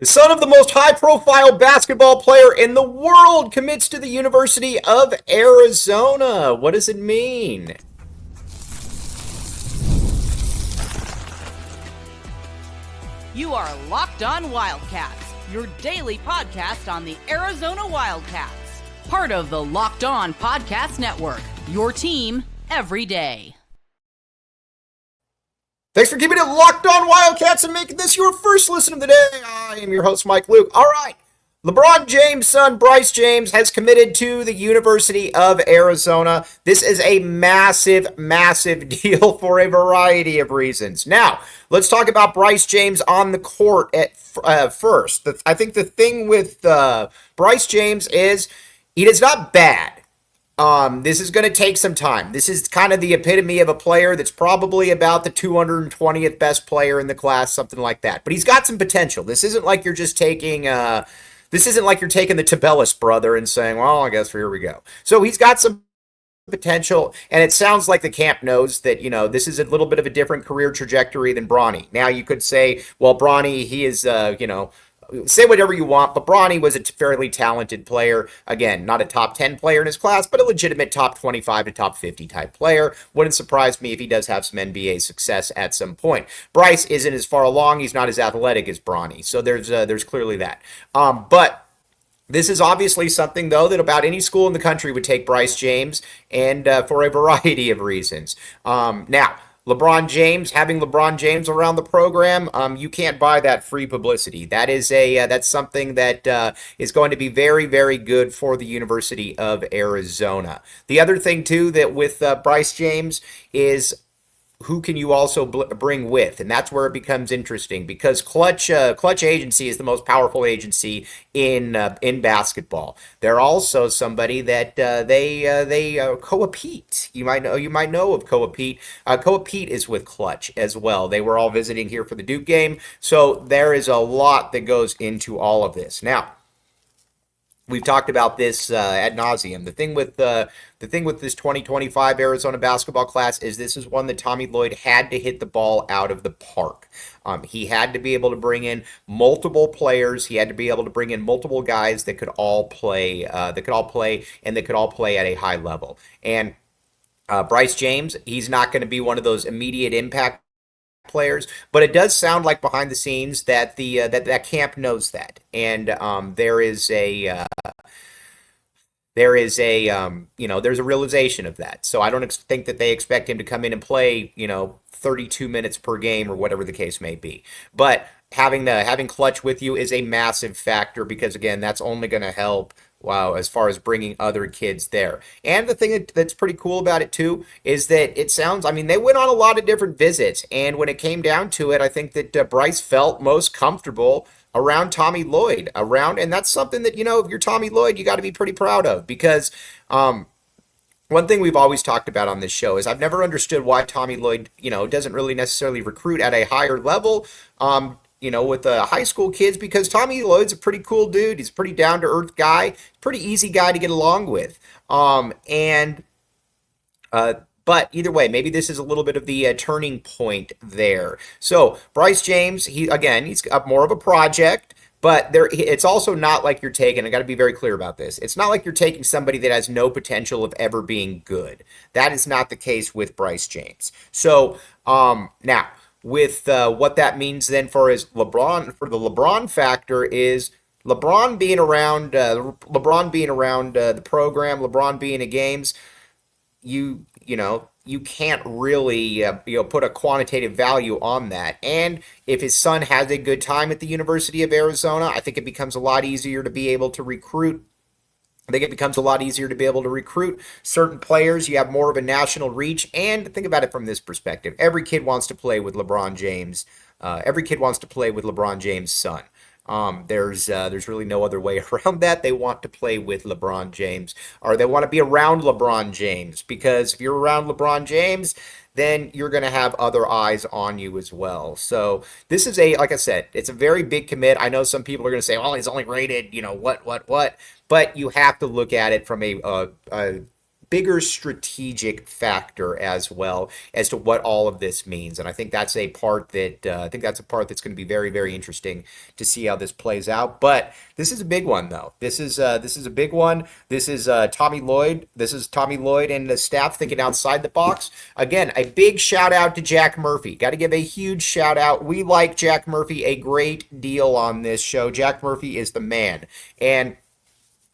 The son of the most high-profile basketball player in the world commits to the University of Arizona. What does it mean? You are Locked On Wildcats, your daily podcast on the Arizona Wildcats. Part of the Locked On Podcast Network, your team every day. Thanks for keeping it locked on Wildcats and making this your first listen of the day. I am your host, Mike Luke. All right. LeBron James' son, Bryce James, has committed to the University of Arizona. This is a massive, massive deal for a variety of reasons. Now, let's talk about Bryce James on the court at first. I think the thing with Bryce James is he is not bad. This is going to take some time. This is kind of the epitome of a player that's probably about the 220th best player in the class, something like that. But he's got some potential. This isn't like you're just taking this isn't like you're taking the Tabellis brother and saying, well, I guess here we go. So he's got some potential, and it sounds like the camp knows that, this is a little bit of a different career trajectory than Bronny. Now you could say, well, Bronny, he is, say whatever you want, but Bronny was a fairly talented player. Again, not a top 10 player in his class, but a legitimate top 25 to top 50 type player. Wouldn't surprise me if he does have some NBA success at some point. Bryce isn't as far along. He's not as athletic as Bronny. So there's clearly that. But this is obviously something, though, that about any school in the country would take Bryce James, and for a variety of reasons. Now, having LeBron James around the program, you can't buy that free publicity. That's something that is going to be very, very good for the University of Arizona. The other thing, too, that with Bryce James is who can you also bring with? And that's where it becomes interesting, because Klutch Agency is the most powerful agency in basketball. They're also somebody that Koa Peat. You might know of Koa Peat. Koa Peat is with Klutch as well. They were all visiting here for the Duke game, so there is a lot that goes into all of this. Now, we've talked about this ad nauseum. The thing with this 2025 Arizona basketball class is this is one that Tommy Lloyd had to hit the ball out of the park. He had to be able to bring in multiple players. He had to be able to bring in multiple guys that could all play, and that could all play at a high level. And Bryce James, he's not going to be one of those immediate impact players, but it does sound like behind the scenes that that camp knows that, and there's a realization of that. So I don't think that they expect him to come in and play 32 minutes per game or whatever the case may be. But having Klutch with you is a massive factor, because again, that's only going to help. Wow, as far as bringing other kids there. And the thing that's pretty cool about it, too, is that they went on a lot of different visits. And when it came down to it, I think that Bryce felt most comfortable around Tommy Lloyd. And that's something that, if you're Tommy Lloyd, you got to be pretty proud of. Because one thing we've always talked about on this show is I've never understood why Tommy Lloyd, doesn't really necessarily recruit at a higher level. With high school kids, because Tommy Lloyd's a pretty cool dude. He's a pretty down-to-earth guy, pretty easy guy to get along with. But either way, maybe this is a little bit of the turning point there. So Bryce James, he's got more of a project. But it's also not like you're taking, I got to be very clear about this, it's not like you're taking somebody that has no potential of ever being good. That is not the case with Bryce James. So now, with what that means then for the LeBron factor is LeBron being around the program, LeBron being in games, you can't really put a quantitative value on that. And if his son has a good time at the University of Arizona, I think it becomes a lot easier to be able to recruit. I think it becomes a lot easier to be able to recruit certain players. You have more of a national reach. And think about it from this perspective. Every kid wants to play with LeBron James. Every kid wants to play with LeBron James' son. There's really no other way around that. They want to play with LeBron James, or they want to be around LeBron James, because if you're around LeBron James, then you're going to have other eyes on you as well. So this is like I said, it's a very big commit. I know some people are going to say, well, he's only rated, what. But you have to look at it from a bigger strategic factor as well as to what all of this means. And I think that's a part that that's going to be very, very interesting to see how this plays out. But this is a big one, though. This is a big one. This is Tommy Lloyd. This is Tommy Lloyd and the staff thinking outside the box. Again, a big shout out to Jack Murphy. Got to give a huge shout out. We like Jack Murphy a great deal on this show. Jack Murphy is the man. And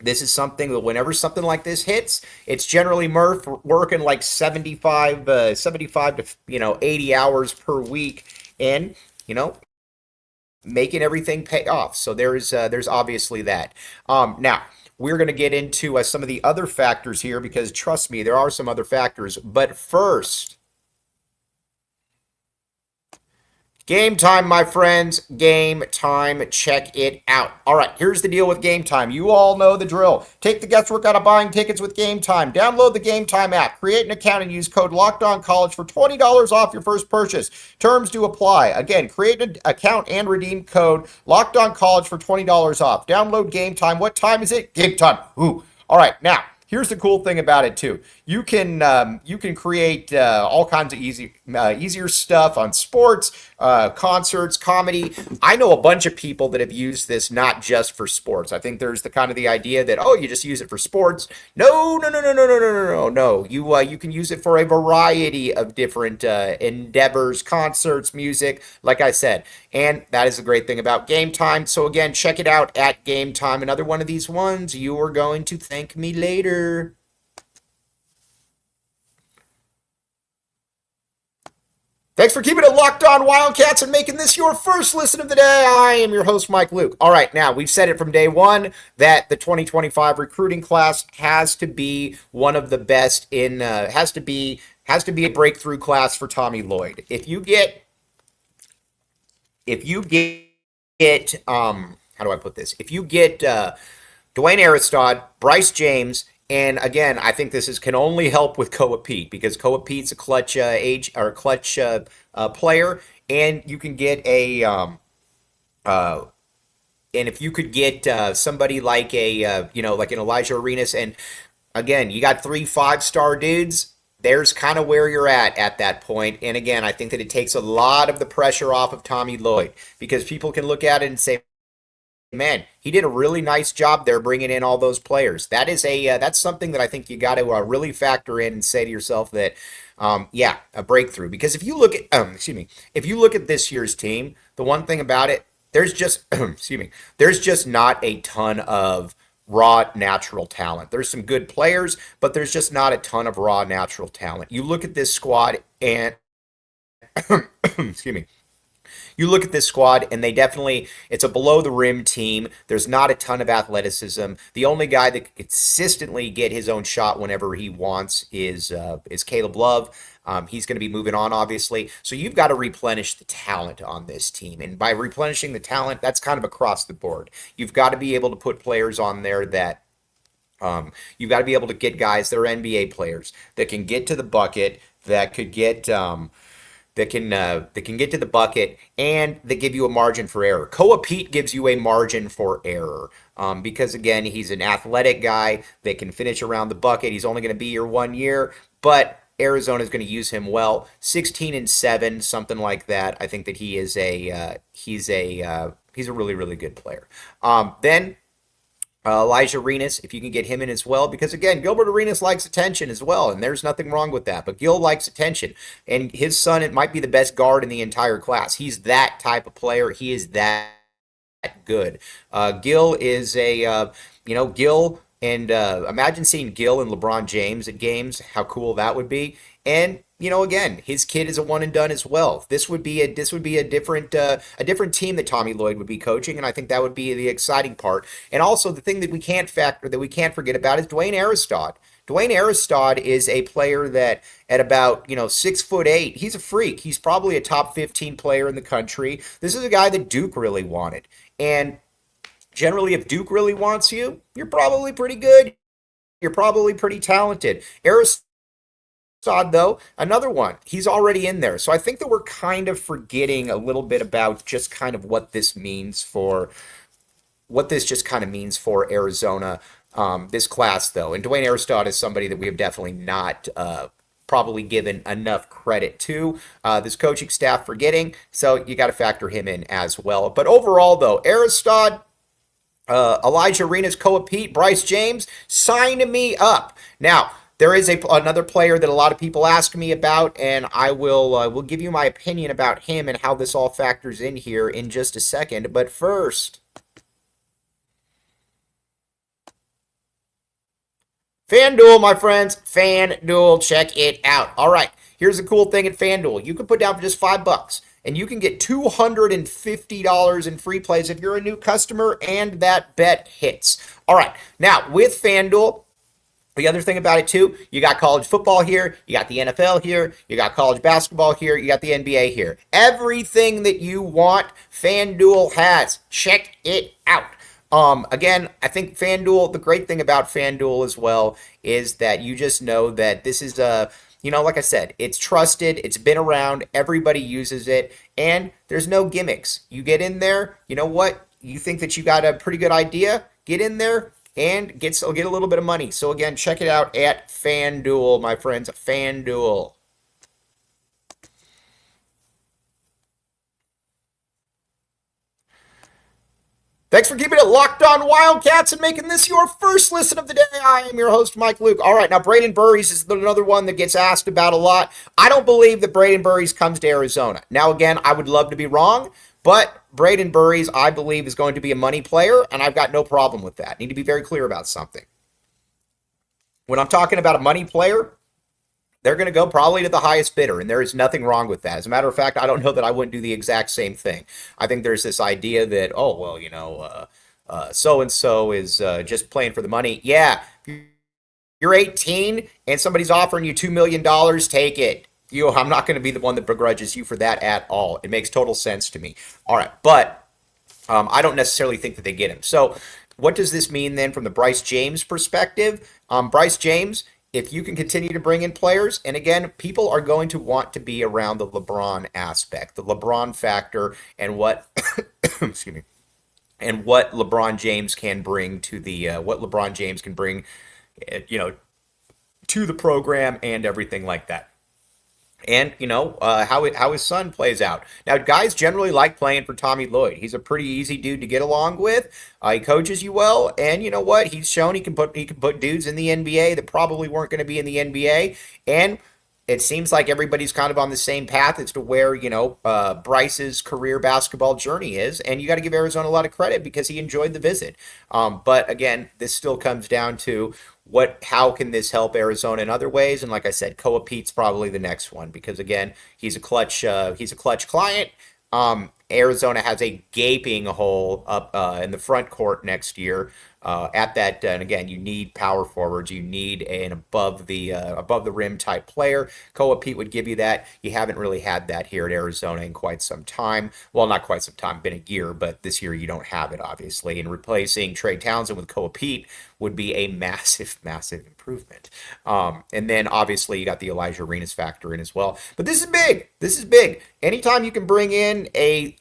this is something that whenever something like this hits, it's generally Murph working like 75 to 80 hours per week, and making everything pay off. So there's obviously that. Now we're going to get into some of the other factors here, because trust me, there are some other factors. But first, game time, my friends. Game time. Check it out. All right, here's the deal with Game Time. You all know the drill. Take the guesswork out of buying tickets with Game Time. Download the Game Time app. Create an account and use code LOCKEDONCollege for $20 off your first purchase. Terms do apply. Again, create an account and redeem code LOCKEDONCollege for $20 off. Download Game Time. What time is it? Game time. Ooh. All right, now, here's the cool thing about it too. You can create all kinds of easier stuff on sports, concerts, comedy. I know a bunch of people that have used this not just for sports. I think there's the idea that, oh, you just use it for sports. No. You can use it for a variety of different endeavors, concerts, music, like I said. And that is the great thing about Game Time. So again, check it out at Game Time. Another one of these ones, you are going to thank me later. Thanks for keeping it locked on Wildcats and making this your first listen of the day. I am your host, Mike Luke. All right, now, we've said it from day one that the 2025 recruiting class has to be one of the best has to be a breakthrough class for Tommy Lloyd. If you get how do I put this? If you get Dwayne Aristod, Bryce James, and again, I think this can only help with Koa Peat, because Koa Peat's a clutch player, and you can get and if you could get somebody like like an Elijah Arenas, and again, you got 3 5-star dudes. There's kind of where you're at that point. And again, I think that it takes a lot of the pressure off of Tommy Lloyd, because people can look at it and say, man, he did a really nice job there bringing in all those players. That is that's something that I think you got to really factor in and say to yourself that, a breakthrough. Because if you look at, if you look at this year's team, the one thing about it, there's just, there's just not a ton of raw natural talent. There's some good players, but there's just not a ton of raw natural talent. You look at this squad and, you look at this squad, and it's a below-the-rim team. There's not a ton of athleticism. The only guy that can consistently get his own shot whenever he wants is Caleb Love. He's going to be moving on, obviously. So you've got to replenish the talent on this team. And by replenishing the talent, that's kind of across the board. You've got to be able to put players on there that you've got to be able to get guys that are NBA players that can get to the bucket, that could get that can get to the bucket, and that give you a margin for error. Koa Peat gives you a margin for error because, again, he's an athletic guy that can finish around the bucket. He's only going to be here 1 year, but Arizona is going to use him well. 16-7, something like that. I think that he's a really, really good player. Then Elijah Arenas, if you can get him in as well, because again, Gilbert Arenas likes attention as well, and there's nothing wrong with that, but Gil likes attention, and his son, it might be the best guard in the entire class. He's that type of player. He is that good. Gil is Gil, and imagine seeing Gil and LeBron James at games, how cool that would be. And again, his kid is a one and done as well. This would be a different team that Tommy Lloyd would be coaching, and I think that would be the exciting part. And also the thing that we can't forget about is Dwayne Aristod. Dwayne Aristod is a player that at about 6'8", he's a freak. He's probably a top 15 player in the country. This is a guy that Duke really wanted, and generally, if Duke really wants you, you're probably pretty good. You're probably pretty talented. Aristod, though, another one. He's already in there. So I think that we're kind of forgetting a little bit about just kind of what this just kind of means for Arizona. this class, though. And Dwayne Aristod is somebody that we have definitely not probably given enough credit to this coaching staff for getting. So you got to factor him in as well. But overall, though, Aristod, Elijah Arenas, Koa Peat, Bryce James, sign me up. Now, there is another player that a lot of people ask me about, and I will give you my opinion about him and how this all factors in here in just a second. But first, FanDuel, my friends, FanDuel, check it out. All right, here's the cool thing at FanDuel. You can put down for just $5, and you can get $250 in free plays if you're a new customer and that bet hits. All right, now with FanDuel, the other thing about it, too, you got college football here, you got the NFL here, you got college basketball here, you got the NBA here. Everything that you want, FanDuel has. Check it out. Again, I think FanDuel, the great thing about FanDuel as well is that you just know that this is like I said, it's trusted, it's been around, everybody uses it, and there's no gimmicks. You get in there, you know what? You think that you got a pretty good idea, get in there, and get a little bit of money. So again, check it out at FanDuel, my friends. FanDuel. Thanks for keeping it locked on Wildcats and making this your first listen of the day. I am your host, Mike Luke. All right, now Braden Burries is another one that gets asked about a lot. I don't believe that Braden Burries comes to Arizona. Now, again, I would love to be wrong, but Braden Burries, I believe, is going to be a money player, and I've got no problem with that. Need to be very clear about something. When I'm talking about a money player, they're going to go probably to the highest bidder, and there is nothing wrong with that. As a matter of fact, I don't know that I wouldn't do the exact same thing. I think there's this idea that, so-and-so is just playing for the money. Yeah, you're 18 and somebody's offering you $2 million, take it. I'm not going to be the one that begrudges you for that at all. It makes total sense to me. All right, but I don't necessarily think that they get him. So what does this mean then from the Bryce James perspective? Bryce James, if you can continue to bring in players, and again, people are going to want to be around the LeBron aspect, the LeBron factor, and what, excuse me, and what LeBron James can bring to to the program and everything like that. And, how his son plays out. Now, guys generally like playing for Tommy Lloyd. He's a pretty easy dude to get along with. He coaches you well. And you know what? He's shown he can put dudes in the NBA that probably weren't going to be in the NBA. And it seems like everybody's kind of on the same path as to where, Bryce's career basketball journey is. And you got to give Arizona a lot of credit because he enjoyed the visit. But again, this still comes down to how can this help Arizona in other ways? And like I said, Koa Peat's probably the next one because again, he's a Klutch client. Arizona has a gaping hole up in the front court next year. And again, you need power forwards. You need an above the rim type player. Koa Peat would give you that. You haven't really had that here at Arizona in quite some time. Well, not quite some time, been a year, but this year you don't have it, obviously. And replacing Trey Townsend with Koa Peat would be a massive, massive improvement. And then obviously you got the Elijah Arenas factor in as well. But this is big. This is big. Anytime you can bring in a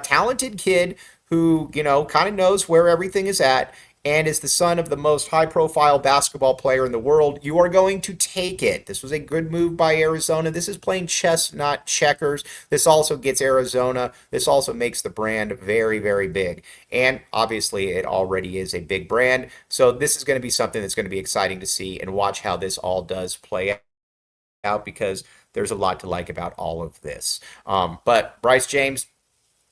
talented kid who, kind of knows where everything is at and is the son of the most high-profile basketball player in the world, you are going to take it. This was a good move by Arizona. This is playing chess, not checkers. This also gets Arizona. This also makes the brand very, very big. And obviously, it already is a big brand. So this is going to be something that's going to be exciting to see and watch how this all does play out because there's a lot to like about all of this. But Bryce James,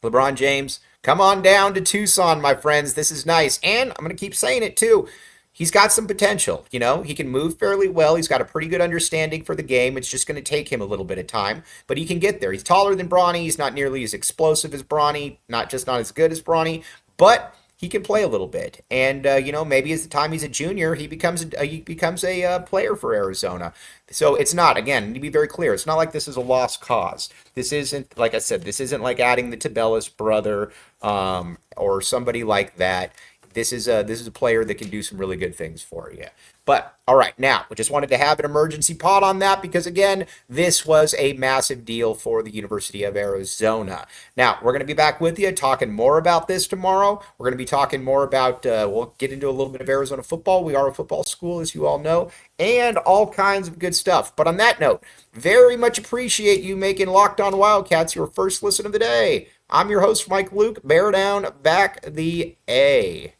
LeBron James, come on down to Tucson, my friends. This is nice. And I'm going to keep saying it too. He's got some potential. He can move fairly well. He's got a pretty good understanding for the game. It's just going to take him a little bit of time, but he can get there. He's taller than Bronny. He's not nearly as explosive as Bronny, not as good as Bronny, but he can play a little bit. And, maybe as the time he's a junior, he becomes a player for Arizona. So it's not, again, to be very clear, it's not like this is a lost cause. This isn't, like I said, this isn't like adding the Tabellis brother or somebody like that. This is a player that can do some really good things for you. But all right, now we just wanted to have an emergency pod on that because, again, this was a massive deal for the University of Arizona. Now, we're going to be back with you talking more about this tomorrow. We're going to be talking more about, we'll get into a little bit of Arizona football. We are a football school, as you all know, and all kinds of good stuff. But on that note, very much appreciate you making Locked On Wildcats your first listen of the day. I'm your host, Mike Luke. Bear down, back the A.